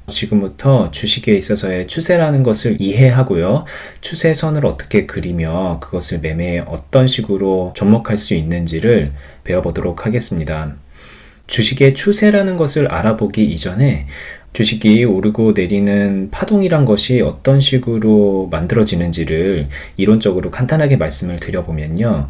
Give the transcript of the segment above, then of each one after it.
지금부터 주식에 있어서의 추세라는 것을 이해하고요. 추세선을 어떻게 그리며 그것을 매매에 어떤 식으로 접목할 수 있는지를 배워보도록 하겠습니다. 주식의 추세라는 것을 알아보기 이전에 주식이 오르고 내리는 파동이란 것이 어떤 식으로 만들어지는지를 이론적으로 간단하게 말씀을 드려보면요.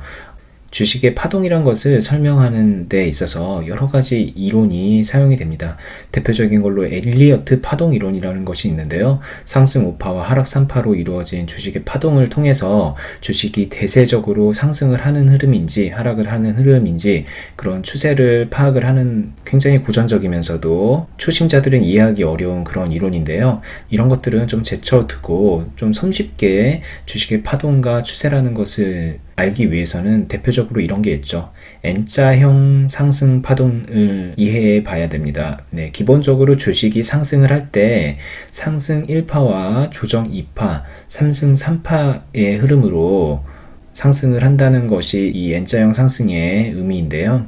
주식의 파동이란 것을 설명하는 데 있어서 여러 가지 이론이 사용이 됩니다. 대표적인 걸로 엘리어트 파동 이론이라는 것이 있는데요. 상승 우파와 하락 3파로 이루어진 주식의 파동을 통해서 주식이 대세적으로 상승을 하는 흐름인지 하락을 하는 흐름인지 그런 추세를 파악을 하는 굉장히 고전적이면서도 초심자들은 이해하기 어려운 그런 이론인데요. 이런 것들은 좀 제쳐두고 좀 손쉽게 주식의 파동과 추세라는 것을 알기 위해서는 대표적으로 이런 게 있죠. N자형 상승 파동을 이해해 봐야 됩니다. 네, 기본적으로 주식이 상승을 할 때 상승 1파와 조정 2파, 상승 3파의 흐름으로 상승을 한다는 것이 이 N자형 상승의 의미인데요.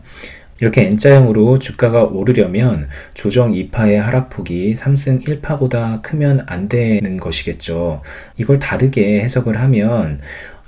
이렇게 N자형으로 주가가 오르려면 조정 2파의 하락폭이 상승 1파보다 크면 안 되는 것이겠죠. 이걸 다르게 해석을 하면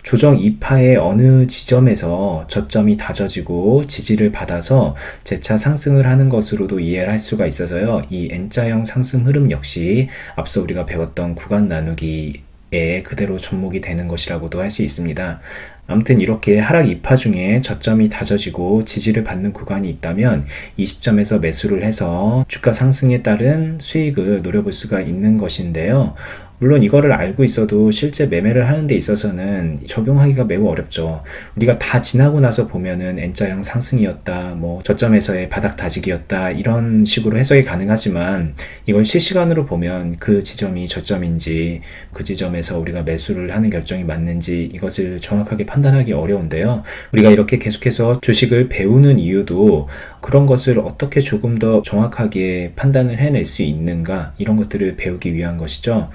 조정 2파의 어느 지점에서 저점이 다져지고 지지를 받아서 재차 상승을 하는 것으로도 이해를 할 수가 있어서요. 이 N자형 상승 흐름 역시 앞서 우리가 배웠던 구간 나누기에 그대로 접목이 되는 것이라고도 할 수 있습니다. 아무튼 이렇게 하락 2파 중에 저점이 다져지고 지지를 받는 구간이 있다면 이 시점에서 매수를 해서 주가 상승에 따른 수익을 노려볼 수가 있는 것인데요. 물론 이거를 알고 있어도 실제 매매를 하는 데 있어서는 적용하기가 매우 어렵죠. 우리가 다 지나고 나서 보면은 N자형 상승이었다, 저점에서의 바닥 다지기였다 이런 식으로 해석이 가능하지만 이걸 실시간으로 보면 그 지점이 저점인지 그 지점에서 우리가 매수를 하는 결정이 맞는지 이것을 정확하게 판단하기 어려운데요. 우리가 이렇게 계속해서 주식을 배우는 이유도 그런 것을 어떻게 조금 더 정확하게 판단을 해낼 수 있는가 이런 것들을 배우기 위한 것이죠.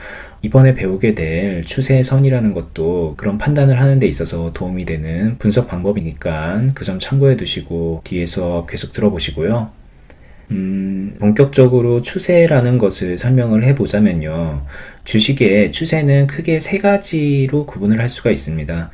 이번에 배우게 될 추세선이라는 것도 그런 판단을 하는 데 있어서 도움이 되는 분석 방법이니까 그 점 참고해 두시고 뒤에 수업 계속 들어보시고요. 본격적으로 추세라는 것을 설명을 해보자면요. 주식의 추세는 크게 세 가지로 구분을 할 수가 있습니다.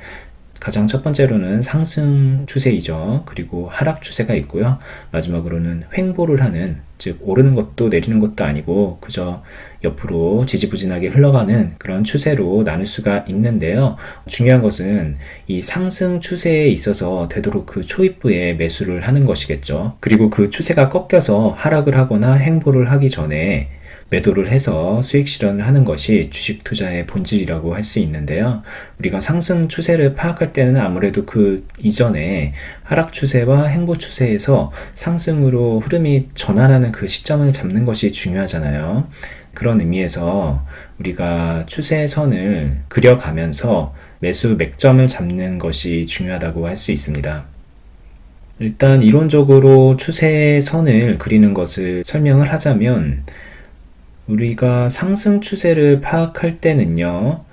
가장 첫 번째로는 상승 추세이죠. 그리고 하락 추세가 있고요. 마지막으로는 횡보를 하는, 즉 오르는 것도 내리는 것도 아니고 그저 옆으로 지지부진하게 흘러가는 그런 추세로 나눌 수가 있는데요. 중요한 것은 이 상승 추세에 있어서 되도록 그 초입부에 매수를 하는 것이겠죠. 그리고 그 추세가 꺾여서 하락을 하거나 횡보를 하기 전에 매도를 해서 수익 실현을 하는 것이 주식 투자의 본질이라고 할 수 있는데요. 우리가 상승 추세를 파악할 때는 아무래도 그 이전에 하락 추세와 횡보 추세에서 상승으로 흐름이 전환하는 그 시점을 잡는 것이 중요하잖아요. 그런 의미에서 우리가 추세선을 그려가면서 매수 맥점을 잡는 것이 중요하다고 할 수 있습니다. 일단 이론적으로 추세선을 그리는 것을 설명을 하자면 우리가 상승 추세를 파악할 때는요,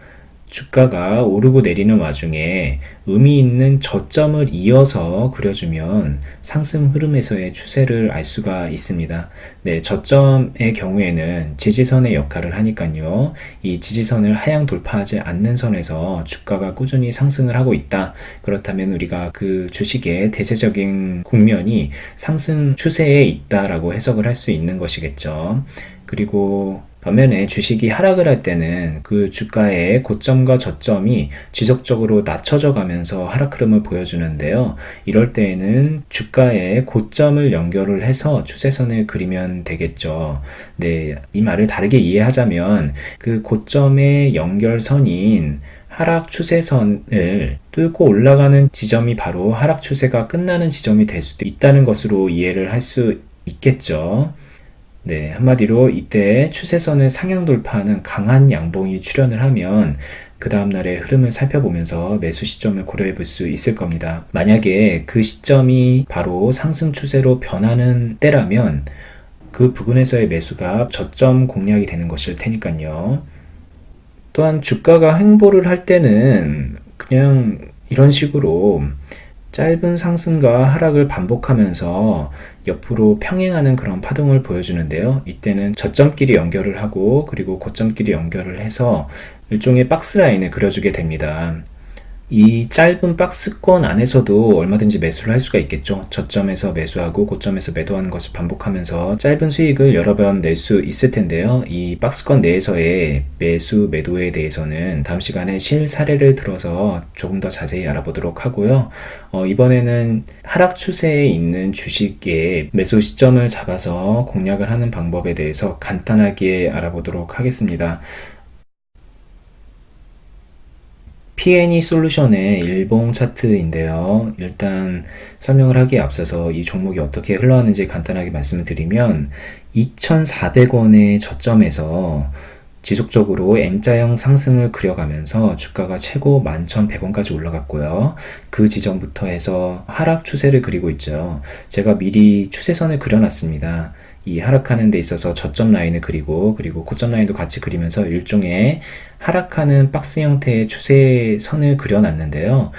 주가가 오르고 내리는 와중에 의미 있는 저점을 이어서 그려주면 상승 흐름에서의 추세를 알 수가 있습니다. 네, 저점의 경우에는 지지선의 역할을 하니까요. 이 지지선을 하향 돌파하지 않는 선에서 주가가 꾸준히 상승을 하고 있다. 그렇다면 우리가 그 주식의 대세적인 국면이 상승 추세에 있다라고 해석을 할 수 있는 것이겠죠. 그리고 반면에 주식이 하락을 할 때는 그 주가의 고점과 저점이 지속적으로 낮춰져 가면서 하락 흐름을 보여주는데요. 이럴 때에는 주가의 고점을 연결을 해서 추세선을 그리면 되겠죠. 네, 이 말을 다르게 이해하자면 그 고점의 연결선인 하락 추세선을 뚫고 올라가는 지점이 바로 하락 추세가 끝나는 지점이 될 수도 있다는 것으로 이해를 할 수 있겠죠. 네, 한마디로 이때 추세선을 상향 돌파하는 강한 양봉이 출현을 하면 그 다음날의 흐름을 살펴보면서 매수 시점을 고려해 볼 수 있을 겁니다. 만약에 그 시점이 바로 상승 추세로 변하는 때라면 그 부근에서의 매수가 저점 공략이 되는 것일 테니까요. 또한 주가가 횡보를 할 때는 그냥 이런 식으로 짧은 상승과 하락을 반복하면서 옆으로 평행하는 그런 파동을 보여주는데요. 이때는 저점끼리 연결을 하고 그리고 고점끼리 연결을 해서 일종의 박스 라인을 그려주게 됩니다. 이 짧은 박스권 안에서도 얼마든지 매수를 할 수가 있겠죠. 저점에서 매수하고 고점에서 매도하는 것을 반복하면서 짧은 수익을 여러 번 낼 수 있을 텐데요. 이 박스권 내에서의 매수, 매도에 대해서는 다음 시간에 실사례를 들어서 조금 더 자세히 알아보도록 하고요. 이번에는 하락 추세에 있는 주식의 매수 시점을 잡아서 공략을 하는 방법에 대해서 간단하게 알아보도록 하겠습니다. P&E 솔루션의 일봉 차트인데요. 일단 설명을 하기에 앞서서 이 종목이 어떻게 흘러가는지 간단하게 말씀을 드리면 2,400원의 저점에서 지속적으로 N자형 상승을 그려가면서 주가가 최고 11,100원까지 올라갔고요. 그 지점부터 해서 하락 추세를 그리고 있죠. 제가 미리 추세선을 그려놨습니다. 이 하락하는 데 있어서 저점 라인을 그리고 고점 라인도 같이 그리면서 일종의 하락하는 박스 형태의 추세선을 그려놨는데요.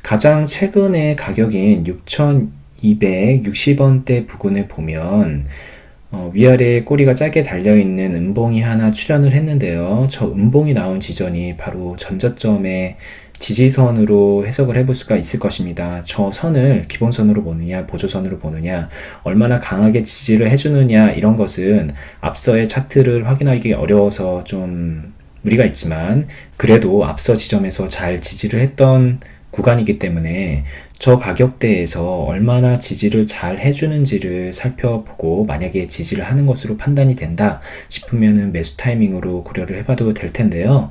가장 최근의 가격인 6,260원대 부근을 보면 위아래에 꼬리가 짧게 달려있는 음봉이 하나 출현을 했는데요. 저 음봉이 나온 지점이 바로 전저점의 지지선으로 해석을 해볼 수가 있을 것입니다. 저 선을 기본선으로 보느냐 보조선으로 보느냐 얼마나 강하게 지지를 해주느냐 이런 것은 앞서의 차트를 확인하기 어려워서 좀 무리가 있지만 그래도 앞서 지점에서 잘 지지를 했던 구간이기 때문에 저 가격대에서 얼마나 지지를 잘 해주는지를 살펴보고 만약에 지지를 하는 것으로 판단이 된다 싶으면은 매수 타이밍으로 고려를 해봐도 될 텐데요.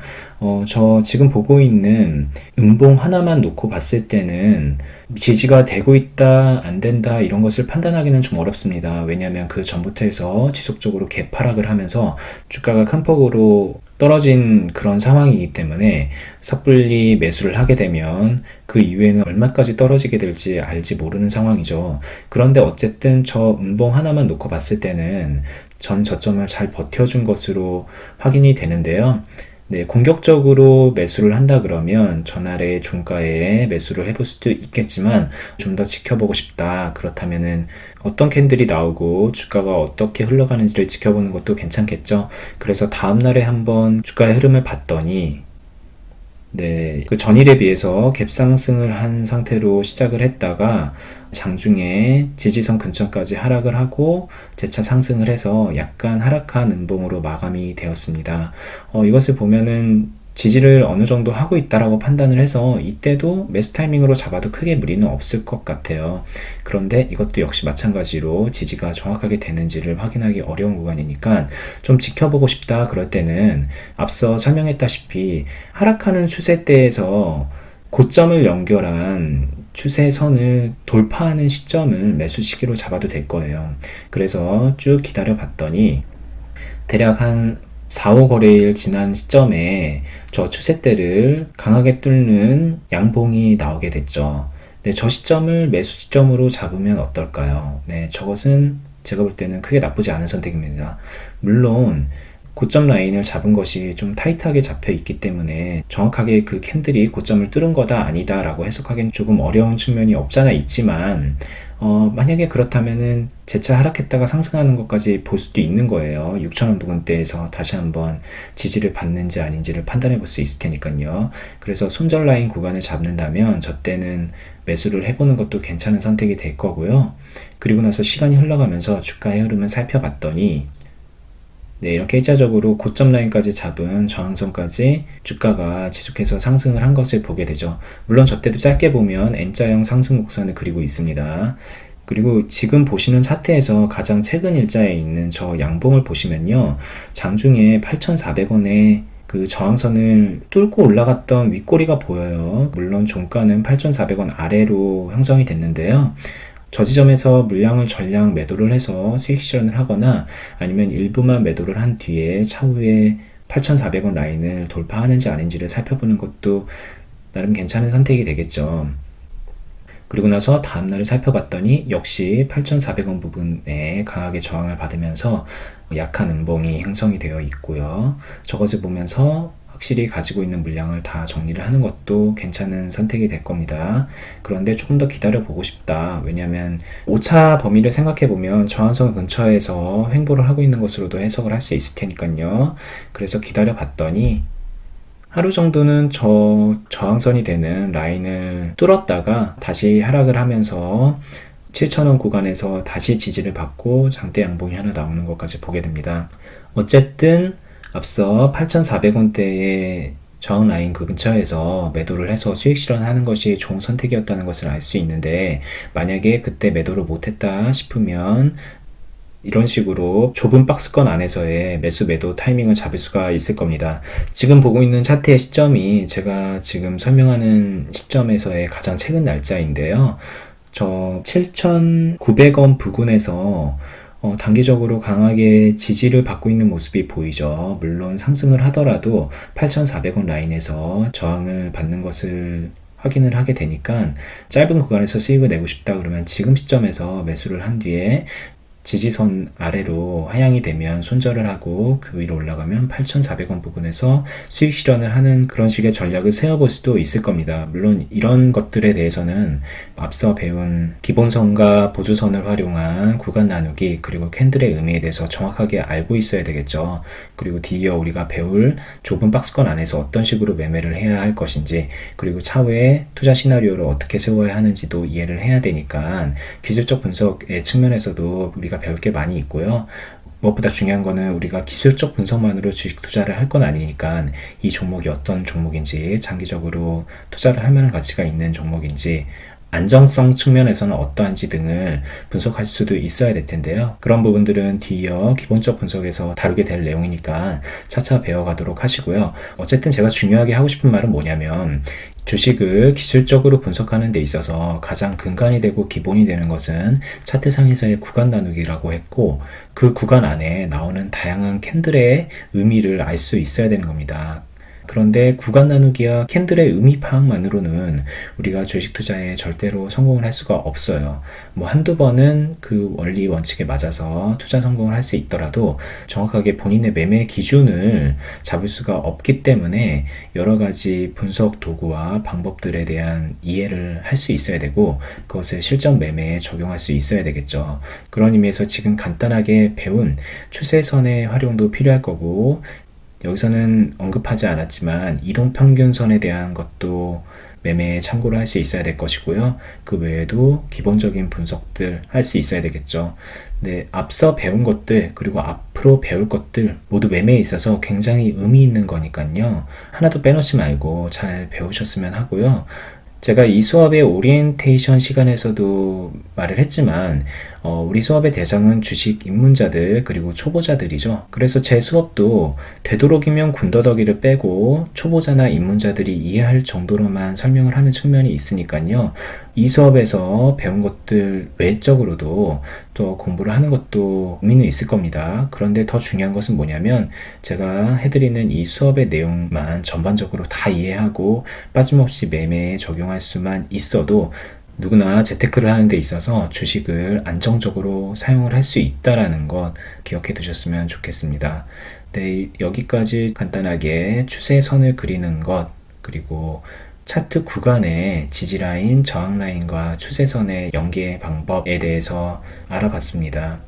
저 지금 보고 있는 음봉 하나만 놓고 봤을 때는 지지가 되고 있다, 안 된다 이런 것을 판단하기는 좀 어렵습니다. 왜냐하면 그 전부터 해서 지속적으로 개파락을 하면서 주가가 큰 폭으로 떨어진 그런 상황이기 때문에 섣불리 매수를 하게 되면 그 이후에는 얼마까지 떨어지게 될지 알지 모르는 상황이죠. 그런데 어쨌든 저 음봉 하나만 놓고 봤을 때는 전 저점을 잘 버텨준 것으로 확인이 되는데요. 네, 공격적으로 매수를 한다 그러면 전날의 종가에 매수를 해볼 수도 있겠지만 좀 더 지켜보고 싶다. 그렇다면은 어떤 캔들이 나오고 주가가 어떻게 흘러가는지를 지켜보는 것도 괜찮겠죠. 그래서 다음날에 한번 주가의 흐름을 봤더니 네, 그 전일에 비해서 갭상승을 한 상태로 시작을 했다가 장중에 지지선 근처까지 하락을 하고 재차 상승을 해서 약간 하락한 음봉으로 마감이 되었습니다. 이것을 보면은 지지를 어느 정도 하고 있다라고 판단을 해서 이때도 매수 타이밍으로 잡아도 크게 무리는 없을 것 같아요. 그런데 이것도 역시 마찬가지로 지지가 정확하게 되는지를 확인하기 어려운 구간이니까 좀 지켜보고 싶다 그럴 때는 앞서 설명했다시피 하락하는 추세대에서 고점을 연결한 추세선을 돌파하는 시점을 매수 시기로 잡아도 될 거예요. 그래서 쭉 기다려 봤더니 대략 한 4, 5거래일 지난 시점에 저 추세대를 강하게 뚫는 양봉이 나오게 됐죠. 네, 저 시점을 매수 시점으로 잡으면 어떨까요? 네, 저것은 제가 볼 때는 크게 나쁘지 않은 선택입니다. 물론 고점 라인을 잡은 것이 좀 타이트하게 잡혀 있기 때문에 정확하게 그 캔들이 고점을 뚫은 거다 아니다 라고 해석하기는 조금 어려운 측면이 없잖아 있지만 만약에 그렇다면은 재차 하락했다가 상승하는 것까지 볼 수도 있는 거예요. 6,000원 부근대에서 다시 한번 지지를 받는지 아닌지를 판단해 볼 수 있을 테니까요. 그래서 손절 라인 구간을 잡는다면 저 때는 매수를 해보는 것도 괜찮은 선택이 될 거고요. 그리고 나서 시간이 흘러가면서 주가의 흐름을 살펴봤더니 네, 이렇게 일자적으로 고점 라인까지 잡은 저항선까지 주가가 지속해서 상승을 한 것을 보게 되죠. 물론 저 때도 짧게 보면 N자형 상승 곡선을 그리고 있습니다. 그리고 지금 보시는 차트에서 가장 최근 일자에 있는 저 양봉을 보시면요. 장중에 8,400원에 그 저항선을 뚫고 올라갔던 윗꼬리가 보여요. 물론 종가는 8,400원 아래로 형성이 됐는데요. 저 지점에서 물량을 전량 매도를 해서 수익 실현을 하거나 아니면 일부만 매도를 한 뒤에 차후에 8,400원 라인을 돌파하는지 아닌지를 살펴보는 것도 나름 괜찮은 선택이 되겠죠. 그리고 나서 다음날을 살펴봤더니 역시 8,400원 부분에 강하게 저항을 받으면서 약한 음봉이 형성이 되어 있고요. 저것을 보면서 확실히 가지고 있는 물량을 다 정리를 하는 것도 괜찮은 선택이 될 겁니다. 그런데 조금 더 기다려 보고 싶다. 왜냐하면 오차 범위를 생각해 보면 저항선 근처에서 횡보를 하고 있는 것으로도 해석을 할 수 있을 테니까요. 그래서 기다려 봤더니 하루 정도는 저항선이 되는 라인을 뚫었다가 다시 하락을 하면서 7,000원 구간에서 다시 지지를 받고 장대 양봉이 하나 나오는 것까지 보게 됩니다. 어쨌든 앞서 8,400원대의 저항 라인 그 근처에서 매도를 해서 수익 실현하는 것이 좋은 선택이었다는 것을 알 수 있는데, 만약에 그때 매도를 못했다 싶으면 이런 식으로 좁은 박스권 안에서의 매수 매도 타이밍을 잡을 수가 있을 겁니다. 지금 보고 있는 차트의 시점이 제가 지금 설명하는 시점에서의 가장 최근 날짜인데요. 저 7,900원 부근에서 단기적으로 강하게 지지를 받고 있는 모습이 보이죠. 물론 상승을 하더라도 8,400원 라인에서 저항을 받는 것을 확인을 하게 되니까 짧은 구간에서 수익을 내고 싶다 그러면 지금 시점에서 매수를 한 뒤에 지지선 아래로 하향이 되면 손절을 하고 그 위로 올라가면 8,400원 부근에서 수익 실현을 하는 그런 식의 전략을 세워볼 수도 있을 겁니다. 물론 이런 것들에 대해서는 앞서 배운 기본선과 보조선을 활용한 구간 나누기 그리고 캔들의 의미에 대해서 정확하게 알고 있어야 되겠죠. 그리고 뒤이어 우리가 배울 좁은 박스권 안에서 어떤 식으로 매매를 해야 할 것인지, 그리고 차후에 투자 시나리오를 어떻게 세워야 하는지도 이해를 해야 되니까 기술적 분석의 측면에서도 우리가 배울 게 많이 있고요. 무엇보다 중요한 거는 우리가 기술적 분석만으로 주식 투자를 할 건 아니니까 이 종목이 어떤 종목인지, 장기적으로 투자를 할 만한 가치가 있는 종목인지, 안정성 측면에서는 어떠한지 등을 분석할 수도 있어야 될 텐데요. 그런 부분들은 뒤이어 기본적 분석에서 다루게 될 내용이니까 차차 배워가도록 하시고요. 어쨌든 제가 중요하게 하고 싶은 말은 뭐냐면, 주식을 기술적으로 분석하는 데 있어서 가장 근간이 되고 기본이 되는 것은 차트상에서의 구간 나누기라고 했고, 그 구간 안에 나오는 다양한 캔들의 의미를 알 수 있어야 되는 겁니다. 그런데 구간 나누기와 캔들의 의미 파악만으로는 우리가 주식 투자에 절대로 성공을 할 수가 없어요. 한두 번은 그 원리 원칙에 맞아서 투자 성공을 할 수 있더라도 정확하게 본인의 매매 기준을 잡을 수가 없기 때문에 여러 가지 분석 도구와 방법들에 대한 이해를 할 수 있어야 되고, 그것을 실전 매매에 적용할 수 있어야 되겠죠. 그런 의미에서 지금 간단하게 배운 추세선의 활용도 필요할 거고, 여기서는 언급하지 않았지만 이동평균선에 대한 것도 매매에 참고를 할 수 있어야 될 것이고요. 그 외에도 기본적인 분석들 할 수 있어야 되겠죠. 네, 앞서 배운 것들 그리고 앞으로 배울 것들 모두 매매에 있어서 굉장히 의미 있는 거니까요. 하나도 빼놓지 말고 잘 배우셨으면 하고요. 제가 이 수업의 오리엔테이션 시간에서도 말을 했지만 우리 수업의 대상은 주식 입문자들 그리고 초보자들이죠. 그래서 제 수업도 되도록이면 군더더기를 빼고 초보자나 입문자들이 이해할 정도로만 설명을 하는 측면이 있으니까요. 이 수업에서 배운 것들 외적으로도 또 공부를 하는 것도 의미는 있을 겁니다. 그런데 더 중요한 것은 뭐냐면, 제가 해드리는 이 수업의 내용만 전반적으로 다 이해하고 빠짐없이 매매에 적용할 수만 있어도 누구나 재테크를 하는 데 있어서 주식을 안정적으로 사용을 할 수 있다는 것 기억해 두셨으면 좋겠습니다. 네, 여기까지 간단하게 추세선을 그리는 것, 그리고 차트 구간의 지지라인, 저항라인과 추세선의 연계 방법에 대해서 알아봤습니다.